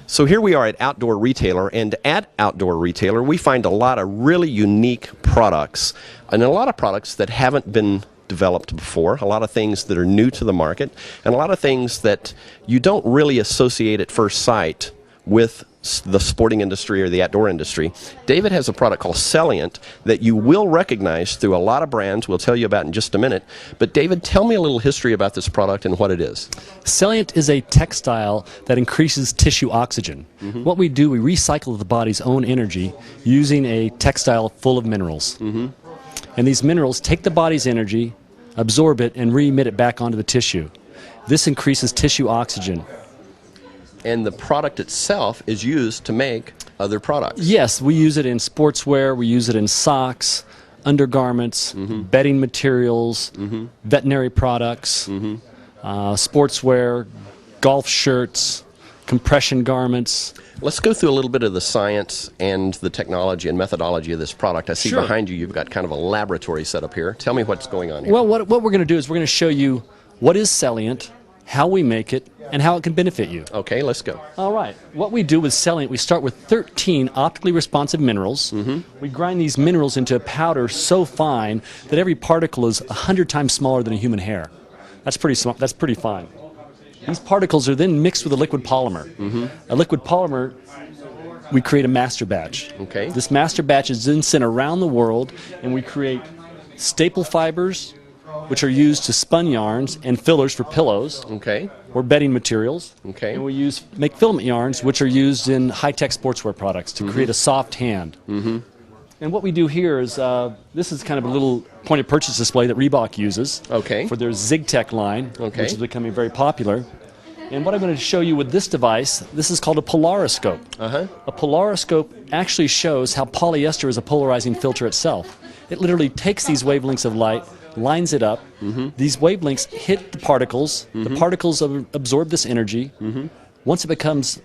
So here we are at Outdoor Retailer, and at Outdoor Retailer we find a lot of really unique products, and a lot of products that haven't been developed before, a lot of things that are new to the market, and a lot of things that you don't really associate at first sight with the sporting industry or the outdoor industry. David has a product called Celliant that you will recognize through a lot of brands we'll tell you about in just a minute. But David, tell me a little history about this product and what it is. Celliant is a textile that increases tissue oxygen. What we do, we recycle the body's own energy using a textile full of minerals. And these minerals take the body's energy, absorb it, and re-emit it back onto the tissue. This increases tissue oxygen. And the product itself is used to make other products. Yes, we use it in sportswear, we use it in socks, undergarments, bedding materials, veterinary products, sportswear, golf shirts, compression garments. Let's go through a little bit of the science and the technology and methodology of this product. I see Sure. behind you, you've got kind of a laboratory set up here. Tell me what's going on here. Well, what we're going to do is we're going to show you what is Celliant, how we make it, and how it can benefit you. Okay, let's go. All right. What we do with Celliant, we start with 13 optically responsive minerals. We grind these minerals into a powder so fine that every particle is 100 times smaller than a human hair. That's pretty fine. These particles are then mixed with a liquid polymer. A liquid polymer, we create a master batch. Okay. This master batch is then sent around the world, and we create staple fibers, which are used to spun yarns, and fillers for pillows. Okay. Or bedding materials. Okay. And we make filament yarns, which are used in high-tech sportswear products to create a soft hand. And what we do here is, this is kind of a little point-of-purchase display that Reebok uses for their ZigTech line, which is becoming very popular. And what I'm going to show you with this device, this is called a polariscope. A polariscope actually shows how polyester is a polarizing filter itself. It literally takes these wavelengths of light, lines it up. These wavelengths hit the particles. The particles absorb this energy. Once it becomes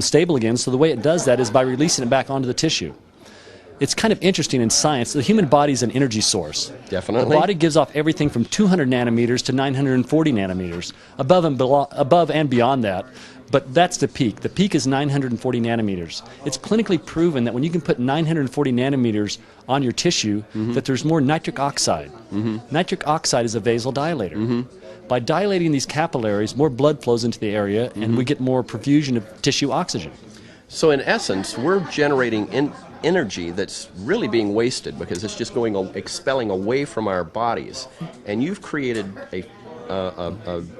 stable again, so the way it does that is by releasing it back onto the tissue. It's kind of interesting in science. The human body is an energy source. Definitely. The body gives off everything from 200 nanometers to 940 nanometers, above and beyond that. But that's the peak. The peak is 940 nanometers. It's clinically proven that when you can put 940 nanometers on your tissue, that there's more nitric oxide. Nitric oxide is a vasodilator. By dilating these capillaries, more blood flows into the area, and we get more perfusion of tissue oxygen. So in essence, we're generating energy that's really being wasted because it's just expelling away from our bodies. And you've created a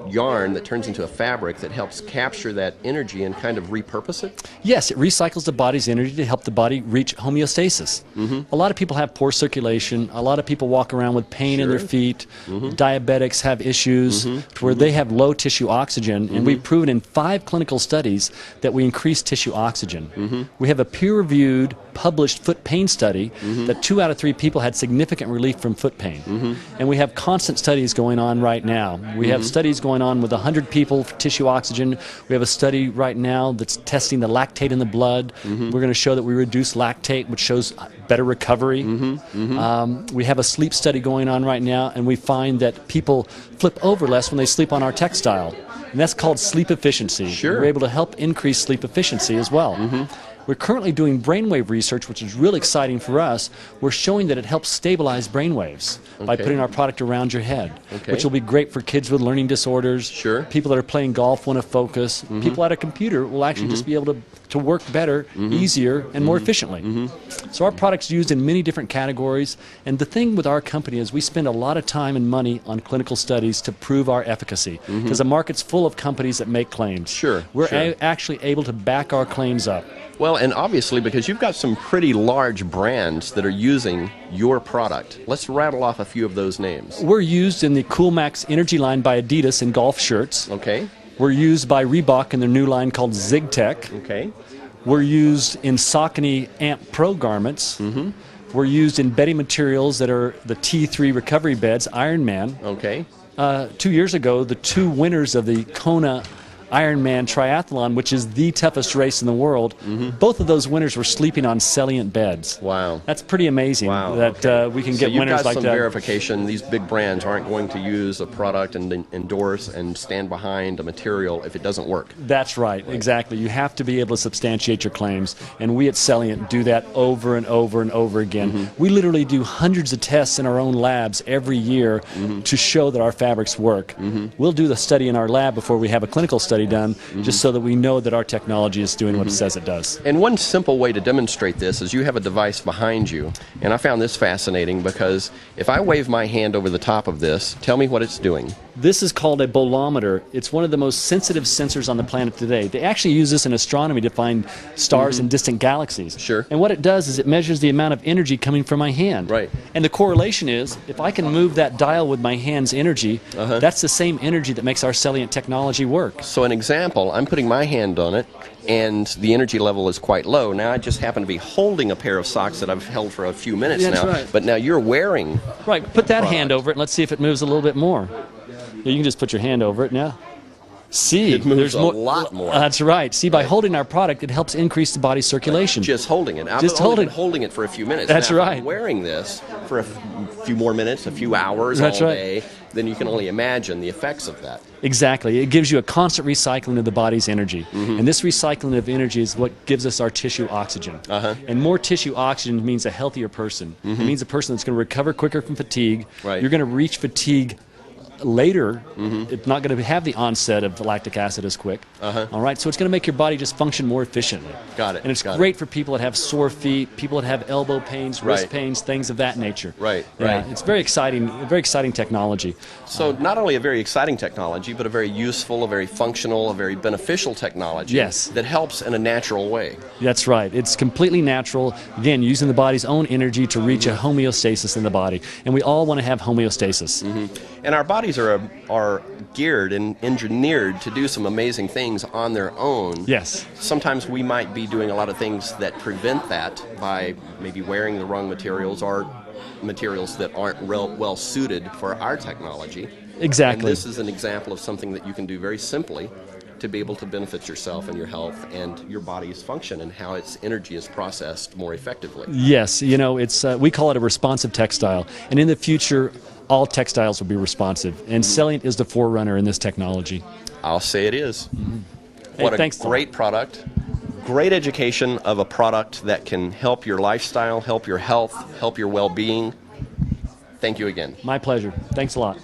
yarn that turns into a fabric that helps capture that energy and kind of repurpose it? Yes, it recycles the body's energy to help the body reach homeostasis. A lot of people have poor circulation. A lot of people walk around with pain in their feet. Diabetics have issues where they have low tissue oxygen, and we've proven in 5 clinical studies that we increase tissue oxygen. We have a peer-reviewed, published foot pain study that 2 out of 3 people had significant relief from foot pain. And we have constant studies going on right now. We have studies going on with 100 people for tissue oxygen. We have a study right now that's testing the lactate in the blood. We're going to show that we reduce lactate, which shows better recovery. We have a sleep study going on right now, and we find that people flip over less when they sleep on our textile. And that's called sleep efficiency. We're able to help increase sleep efficiency as well. We're currently doing brainwave research, which is really exciting for us. We're showing that it helps stabilize brainwaves by putting our product around your head, which will be great for kids with learning disorders. People that are playing golf want to focus. People at a computer will actually just be able to work better, easier, and more efficiently. So our product's used in many different categories, and the thing with our company is we spend a lot of time and money on clinical studies to prove our efficacy, because the market's full of companies that make claims. We're actually able to back our claims up. Well, and obviously because you've got some pretty large brands that are using your product. Let's rattle off a few of those names. We're used in the Cool Max Energy line by Adidas in golf shirts. We're used by Reebok in their new line called ZigTech. We're used in Saucony Amp Pro garments. We're used in bedding materials that are the T3 recovery beds, Ironman. 2 years ago, the 2 winners of the Kona Ironman triathlon, which is the toughest race in the world, both of those winners were sleeping on Celliant beds. Wow. That's pretty amazing that we can get winners like that. So you've got some verification. These big brands aren't going to use a product and endorse and stand behind a material if it doesn't work. That's right, exactly. You have to be able to substantiate your claims, and we at Celliant do that over and over and over again. We literally do hundreds of tests in our own labs every year to show that our fabrics work. We'll do the study in our lab before we have a clinical study done, just so that we know that our technology is doing what it says it does. And one simple way to demonstrate this is you have a device behind you, and I found this fascinating because if I wave my hand over the top of this, tell me what it's doing. This is called a bolometer. It's one of the most sensitive sensors on the planet today. They actually use this in astronomy to find stars in distant galaxies. Sure. And what it does is it measures the amount of energy coming from my hand. Right. And the correlation is, if I can move that dial with my hand's energy, that's the same energy that makes our Celliant technology work. So an example, I'm putting my hand on it, and the energy level is quite low. Now I just happen to be holding a pair of socks that I've held for a few minutes now. Right. But now you're wearing. Right. Put that hand over it and let's see if it moves a little bit more. You can just put your hand over it now. See, it moves there's a lot more. That's right. See, by holding our product, it helps increase the body's circulation. Just holding it. Just holding it for a few minutes. That's now, right. If I'm wearing this for a few more minutes, a few hours all day, then you can only imagine the effects of that. Exactly. It gives you a constant recycling of the body's energy. And this recycling of energy is what gives us our tissue oxygen. And more tissue oxygen means a healthier person. It means a person that's going to recover quicker from fatigue. Right. You're going to reach fatigue later. It's not going to have the onset of lactic acid as quick. All right, so it's going to make your body just function more efficiently. Got it. And it's great for people that have sore feet, people that have elbow pains, wrist pains, things of that nature. Right. It's very exciting technology. So not only a very exciting technology, but a very useful, a very functional, a very beneficial technology. Yes. That helps in a natural way. That's right. It's completely natural. Again, using the body's own energy to reach a homeostasis in the body. And we all want to have homeostasis. And our bodies are geared and engineered to do some amazing things on their own. Yes. Sometimes we might be doing a lot of things that prevent that by maybe wearing the wrong materials or materials that aren't well suited for our technology. Exactly. And this is an example of something that you can do very simply to be able to benefit yourself and your health and your body's function and how its energy is processed more effectively. Yes, you know, it's we call it a responsive textile, and in the future, all textiles will be responsive, and Celliant is the forerunner in this technology. I'll say it is. Hey, What a thanks, great product. Great education of a product that can help your lifestyle, help your health, help your well-being. Thank you again. My pleasure. Thanks a lot.